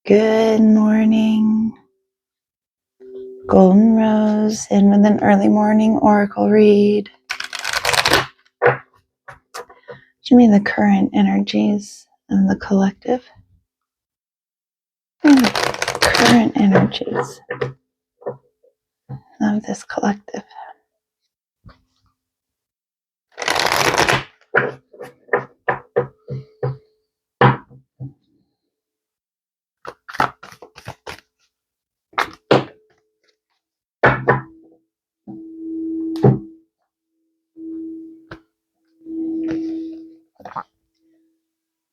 Good morning. Golden Rose in with an early morning oracle read. Show me the current energies of the collective. Current energies of this collective.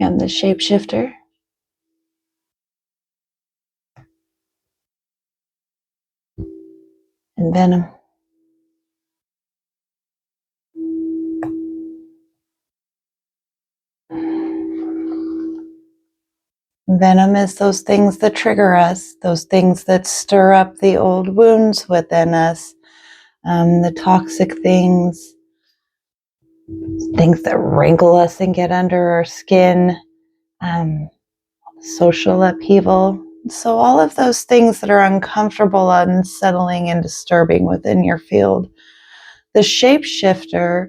And the shapeshifter. And Venom. Venom is those things that trigger us, those things that stir up the old wounds within us, the toxic things that rankle us and get under our skin, social upheaval. So all of those things that are uncomfortable, unsettling, and disturbing within your field. The shapeshifter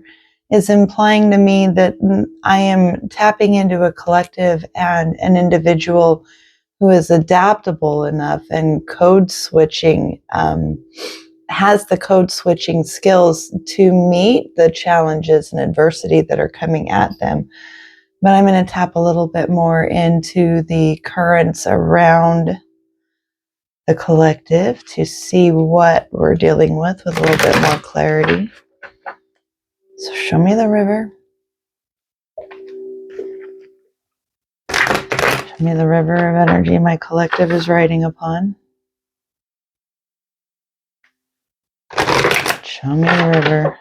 is implying to me that I am tapping into a collective and an individual who is adaptable enough and code switching, has the code switching skills to meet the challenges and adversity that are coming at them. But I'm going to tap a little bit more into the currents around the collective to see what we're dealing with a little bit more clarity. So show me the river. Show me the river of energy my collective is riding upon. Show me the river.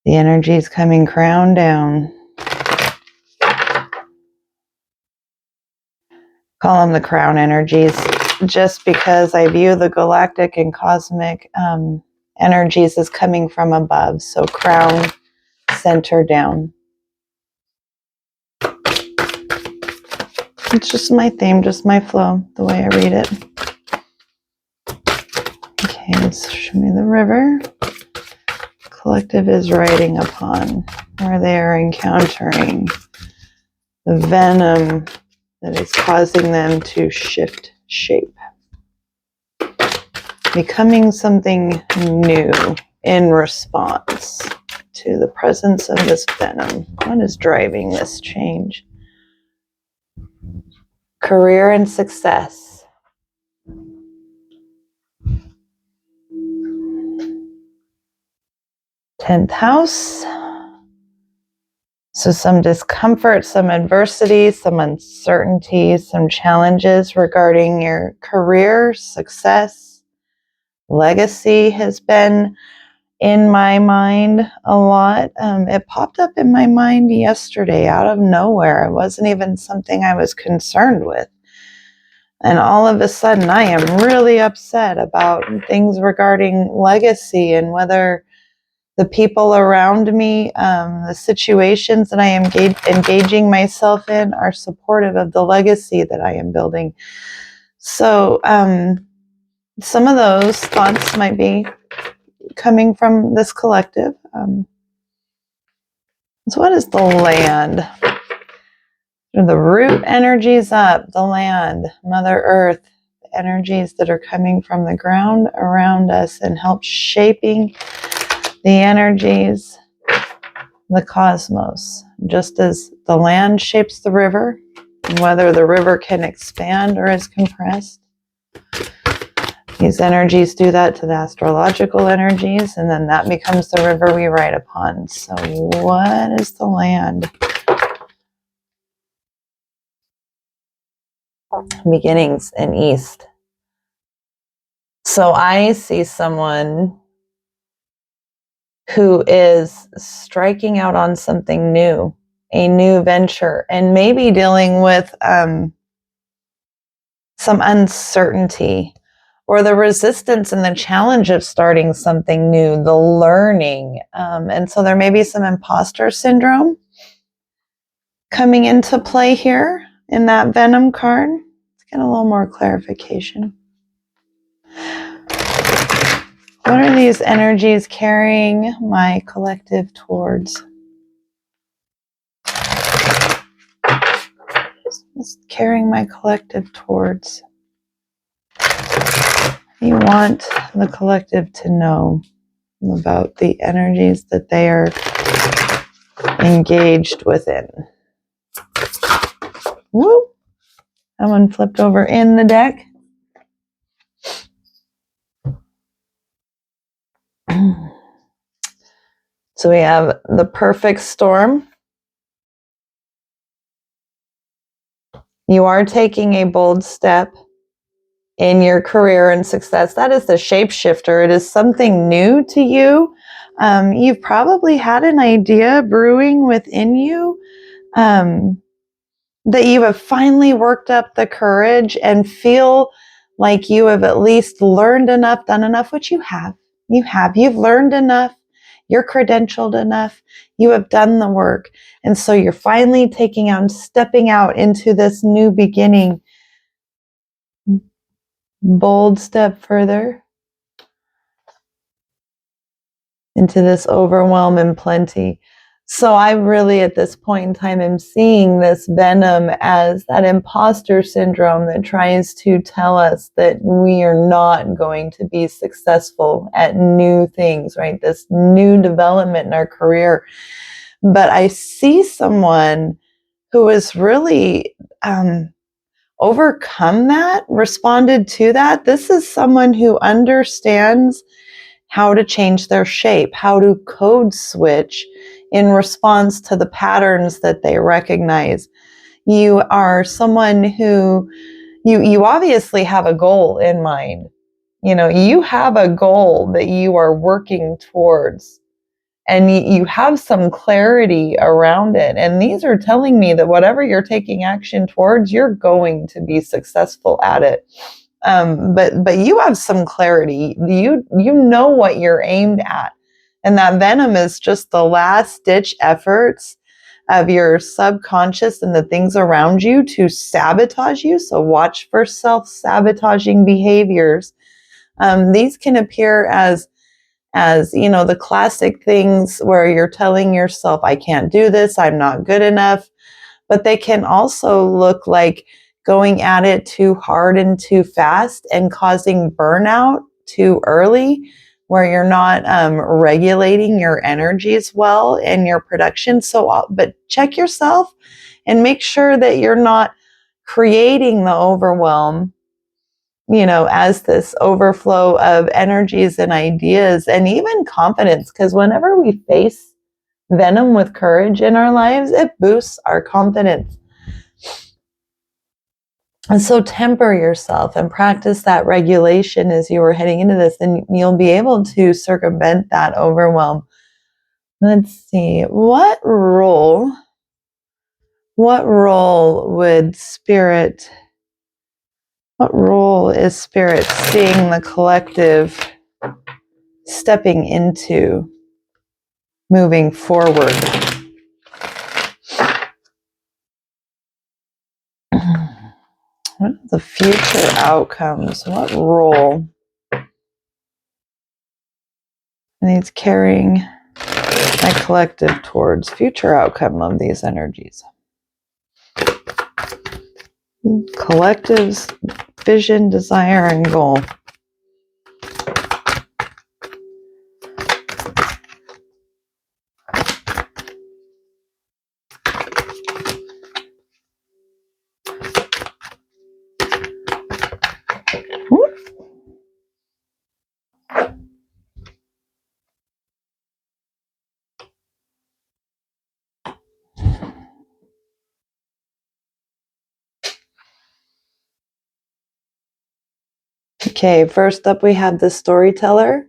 The energy is coming crown down. Call them the crown energies just because I view the galactic and cosmic energies as coming from above. So crown, center down. It's just my theme, just my flow, the way I read it. Okay, so show me the river. Collective is riding upon, where they are encountering the venom that is causing them to shift shape. Becoming something new in response to the presence of this venom. What is driving this change? Career and success. Tenth house. So some discomfort, some adversity, some uncertainty, some challenges regarding your career, success, legacy has been in my mind a lot. It popped up in my mind yesterday out of nowhere. It wasn't even something I was concerned with. And all of a sudden I am really upset about things regarding legacy and whether the people around me, the situations that I am engaging myself in are supportive of the legacy that I am building. So some of those thoughts might be coming from this collective. So what is the land? The root energies up, the land, Mother Earth, the energies that are coming from the ground around us and help shaping the energies, the cosmos. Just as the land shapes the river, whether the river can expand or is compressed. These energies do that to the astrological energies, and then that becomes the river we ride upon. So what is the land? Beginnings in East. So I see someone who is striking out on something new, a new venture, and maybe dealing with some uncertainty or the resistance and the challenge of starting something new, the learning. And so there may be some imposter syndrome coming into play here in that Venom card. Let's get a little more clarification. What are these energies carrying my collective towards? Just carrying my collective towards. You want the collective to know about the energies that they are engaged within. Woo! That one flipped over in the deck. So we have the perfect storm. You are taking a bold step in your career and success. That is the shapeshifter. It is something new to you. You've probably had an idea brewing within you that you have finally worked up the courage and feel like you have at least learned enough, done enough, which you have. You've learned enough. You're credentialed enough. You have done the work. And so you're finally stepping out into this new beginning. Bold step further into this overwhelm and plenty. So I really, at this point in time, am seeing this venom as that imposter syndrome that tries to tell us that we are not going to be successful at new things, right? This new development in our career. But I see someone who has really overcome that, responded to that. This is someone who understands how to change their shape, how to code switch in response to the patterns that they recognize. You are someone who, you obviously have a goal in mind. You have a goal that you are working towards, and you have some clarity around it. And these are telling me that whatever you're taking action towards, you're going to be successful at it. But you have some clarity. You know what you're aimed at. And that venom is just the last ditch efforts of your subconscious and the things around you to sabotage you. So watch for self-sabotaging behaviors. These can appear as the classic things where you're telling yourself, I can't do this, I'm not good enough. But they can also look like going at it too hard and too fast and causing burnout too early, where you're not regulating your energies well and your production. But check yourself and make sure that you're not creating the overwhelm, as this overflow of energies and ideas and even confidence. Because whenever we face venom with courage in our lives, it boosts our confidence. And so temper yourself and practice that regulation as you are heading into this, and you'll be able to circumvent that overwhelm. Let's see, what role is Spirit seeing the collective stepping into moving forward? What are the future outcomes? What role? And he's carrying my collective towards future outcome of these energies. Collective's vision, desire, and goal. Okay, first up we have the storyteller,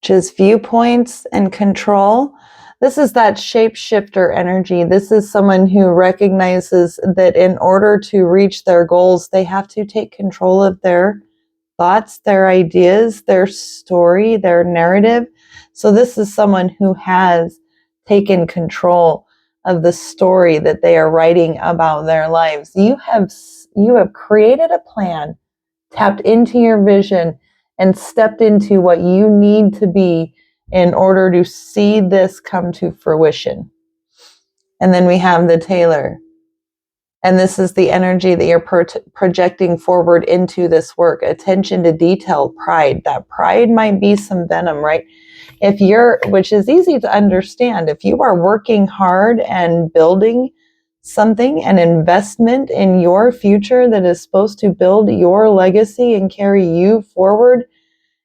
which is viewpoints and control. This is that shapeshifter energy. This is someone who recognizes that in order to reach their goals, they have to take control of their thoughts, their ideas, their story, their narrative. So this is someone who has taken control of the story that they are writing about their lives. you have created a plan, tapped into your vision, and stepped into what you need to be in order to see this come to fruition. And then we have the Tailor. And this is the energy that you're projecting forward into this work. Attention to detail, pride. That pride might be some venom, right? Which is easy to understand. If you are working hard and building something, an investment in your future that is supposed to build your legacy and carry you forward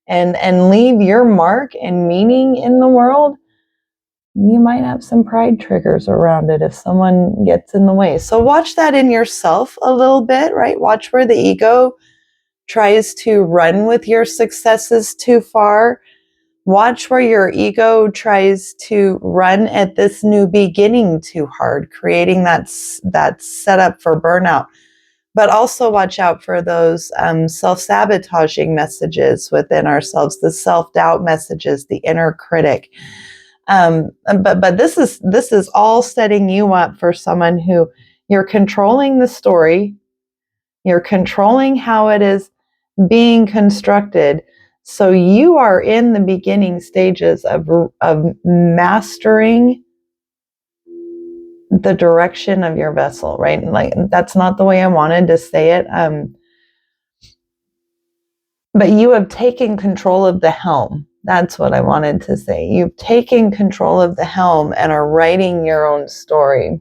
and leave your mark and meaning in the world, you might have some pride triggers around it if someone gets in the way. So watch that in yourself a little bit, right? Watch where the ego tries to run with your successes too far. Watch where your ego tries to run at this new beginning too hard, creating that setup for burnout. But also watch out for those self-sabotaging messages within ourselves, the self-doubt messages, the inner critic. But this is all setting you up for someone who you're controlling the story, you're controlling how it is being constructed. So you are in the beginning stages of mastering the direction of your vessel, right? Like, that's not the way I wanted to say it. But you have taken control of the helm. That's what I wanted to say. You've taken control of the helm and are writing your own story.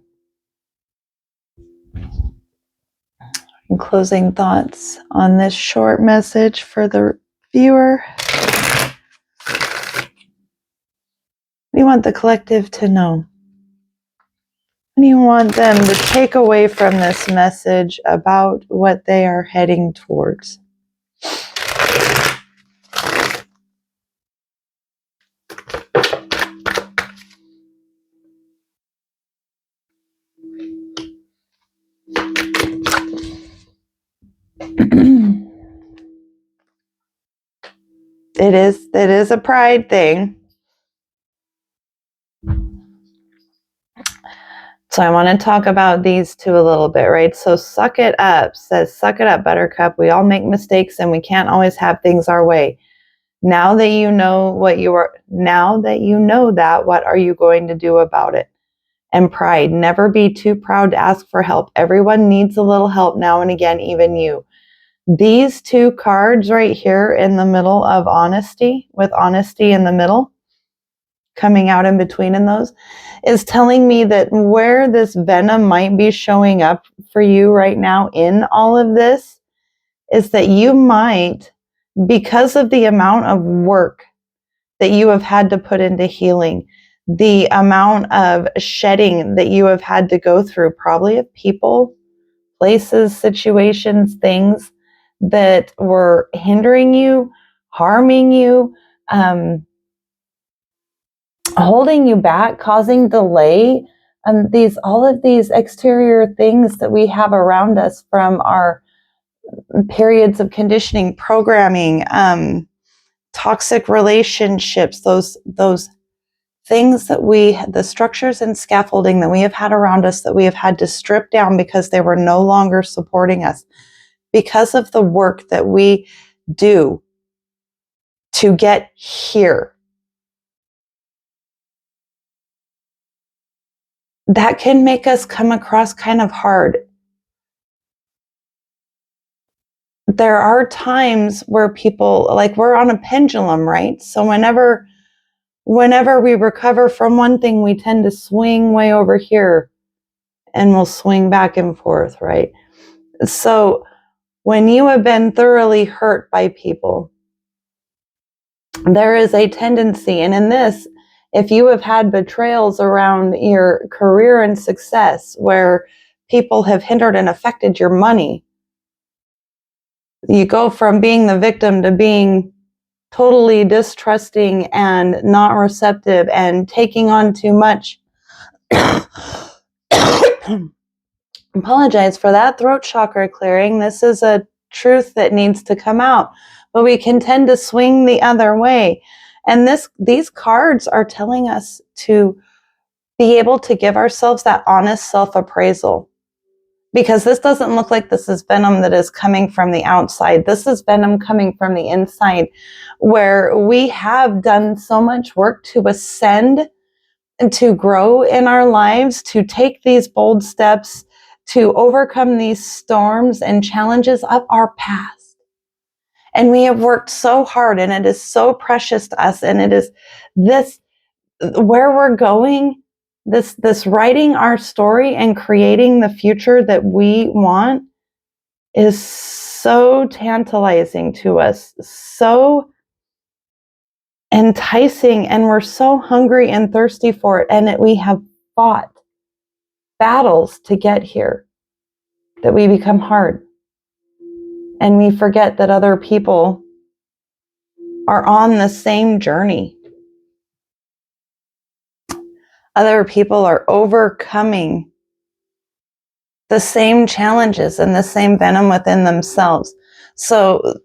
And closing thoughts on this short message for the viewer. What do you want the collective to know? What do you want them to take away from this message about what they are heading towards? It is a pride thing. So I want to talk about these two a little bit, right? So suck it up says, suck it up, Buttercup. We all make mistakes and we can't always have things our way. Now that you know what are you going to do about it? And pride, never be too proud to ask for help. Everyone needs a little help now and again, even you. These two cards right here in the middle of honesty, with honesty in the middle, coming out in between in those, is telling me that where this venom might be showing up for you right now in all of this is that you might, because of the amount of work that you have had to put into healing, the amount of shedding that you have had to go through, probably of people, places, situations, things that were hindering you, harming you, holding you back, causing delay, all of these exterior things that we have around us from our periods of conditioning, programming, toxic relationships, those things that the structures and scaffolding that we have had around us that we have had to strip down because they were no longer supporting us, because of the work that we do to get here. That can make us come across kind of hard. There are times where people, like, we're on a pendulum, right? So whenever we recover from one thing, we tend to swing way over here and we'll swing back and forth, right? So when you have been thoroughly hurt by people, there is a tendency, and in this, if you have had betrayals around your career and success where people have hindered and affected your money, you go from being the victim to being totally distrusting and not receptive and taking on too much. Apologize for that throat chakra clearing. This is a truth that needs to come out, but we can tend to swing the other way. And these cards are telling us to be able to give ourselves that honest self-appraisal Because this doesn't look like this is venom that is coming from the outside. This is venom coming from the inside, where we have done so much work to ascend and to grow in our lives, to take these bold steps, to overcome these storms and challenges of our past. And we have worked so hard, and it is so precious to us. And it is this, where we're going, this writing our story and creating the future that we want is so tantalizing to us, so enticing, and we're so hungry and thirsty for it. And we have fought battles to get here that we become hard. And we forget that other people are on the same journey. Other people are overcoming the same challenges and the same venom within themselves. So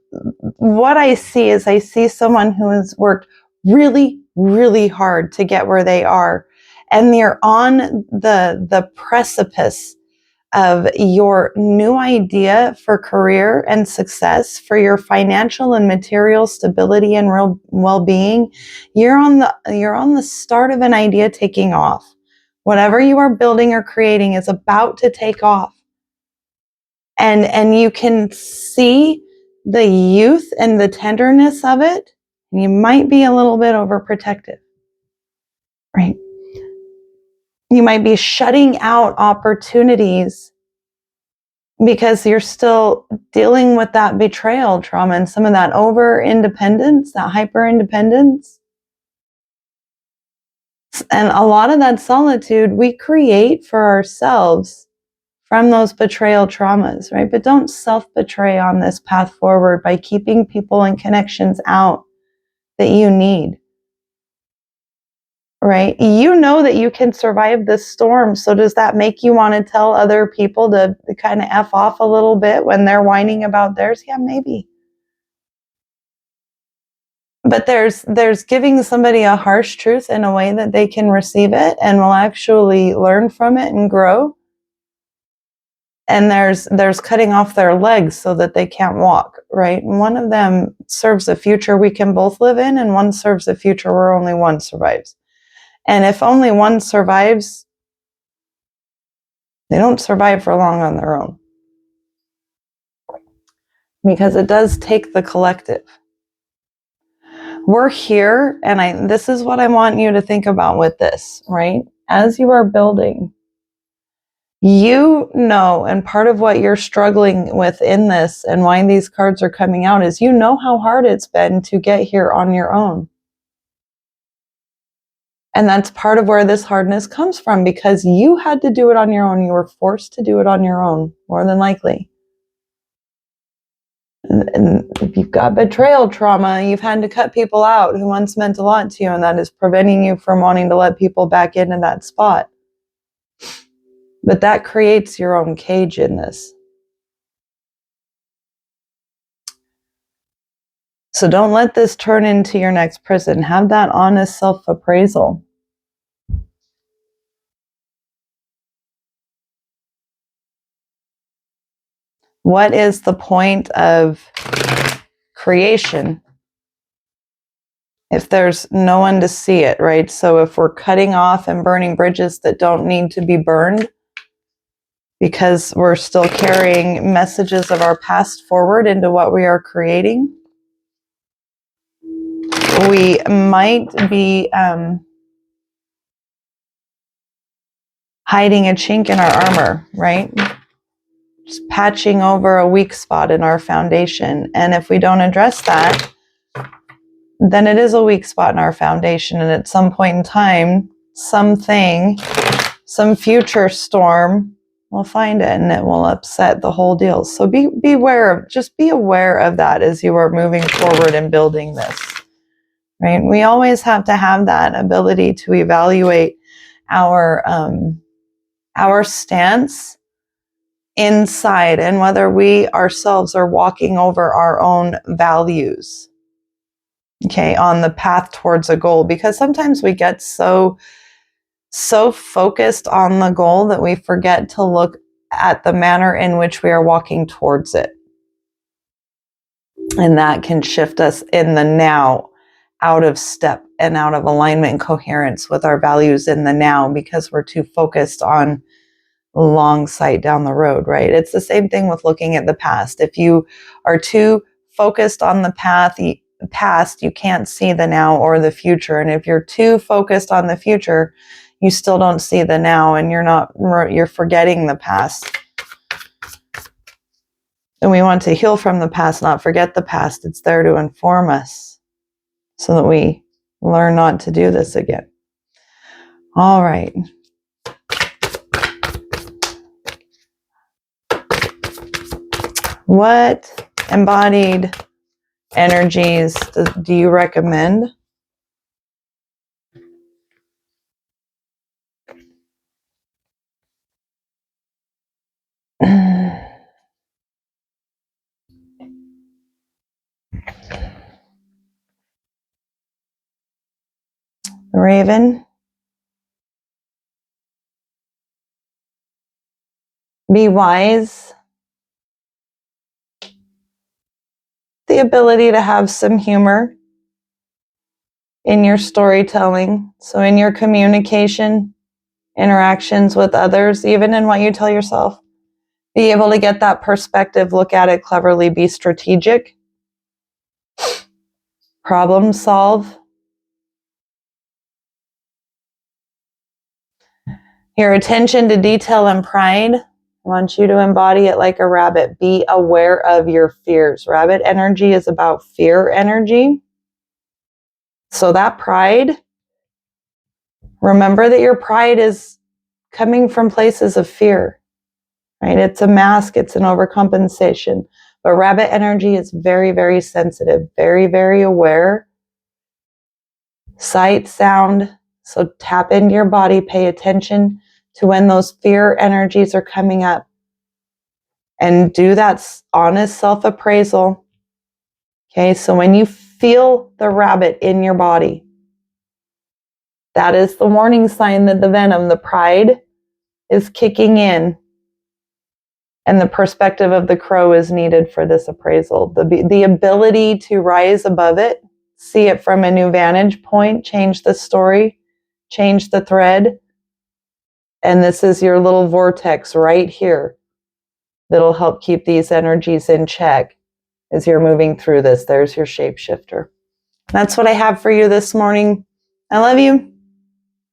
what I see is I see someone who has worked really, really hard to get where they are. And they're on the precipice of your new idea for career and success, for your financial and material stability and real well-being. You're on the start of an idea taking off. Whatever you are building or creating is about to take off. And you can see the youth and the tenderness of it. And you might be a little bit overprotective, right? You might be shutting out opportunities because you're still dealing with that betrayal trauma and some of that over independence, that hyper independence. And a lot of that solitude we create for ourselves from those betrayal traumas, right? But don't self-betray on this path forward by keeping people and connections out that you need, right? You know that you can survive this storm. So does that make you want to tell other people to kind of F off a little bit when they're whining about theirs? Yeah, maybe. But there's giving somebody a harsh truth in a way that they can receive it and will actually learn from it and grow. And there's cutting off their legs so that they can't walk, right? And one of them serves a future we can both live in, and one serves a future where only one survives. And if only one survives, they don't survive for long on their own. Because it does take the collective. We're here, and this is what I want you to think about with this, right? As you are building, you know, and part of what you're struggling with in this and why these cards are coming out is you know how hard it's been to get here on your own. And that's part of where this hardness comes from, because you had to do it on your own. You were forced to do it on your own, more than likely. And if you've got betrayal trauma, you've had to cut people out who once meant a lot to you, and that is preventing you from wanting to let people back into that spot. But that creates your own cage in this. So don't let this turn into your next prison. Have that honest self-appraisal. What is the point of creation if there's no one to see it, right? So if we're cutting off and burning bridges that don't need to be burned because we're still carrying messages of our past forward into what we are creating, we might be hiding a chink in our armor, right? Just patching over a weak spot in our foundation. And if we don't address that, then it is a weak spot in our foundation. And at some point in time, something, some future storm will find it and it will upset the whole deal. So be aware of that as you are moving forward and building this, right? We always have to have that ability to evaluate our stance inside and whether we ourselves are walking over our own values, okay, on the path towards a goal. Because sometimes we get so focused on the goal that we forget to look at the manner in which we are walking towards it. And that can shift us in the now, out of step and out of alignment and coherence with our values in the now, because we're too focused on long sight down the road, right? It's the same thing with looking at the past. If you are too focused on the past, you can't see the now or the future. And if you're too focused on the future, you still don't see the now, and you're forgetting the past. And we want to heal from the past, not forget the past. It's there to inform us so that we learn not to do this again. All right. What embodied energies do you recommend? The Raven. Be wise. The ability to have some humor in your storytelling. So in your communication, interactions with others, even in what you tell yourself, be able to get that perspective, look at it cleverly, be strategic, problem solve. Your attention to detail and pride, I want you to embody it like a rabbit. Be aware of your fears. Rabbit energy is about fear energy. So that pride, remember that your pride is coming from places of fear, right? It's a mask, it's an overcompensation. But rabbit energy is very, very sensitive, very, very aware. Sight, sound. So tap into your body, pay attention to when those fear energies are coming up. And do that honest self-appraisal. Okay, so when you feel the rabbit in your body, that is the warning sign that the venom, the pride, is kicking in. And the perspective of the crow is needed for this appraisal. The ability to rise above it, see it from a new vantage point, change the story, change the thread. And this is your little vortex right here that'll help keep these energies in check as you're moving through this. There's your shapeshifter. That's what I have for you this morning. I love you.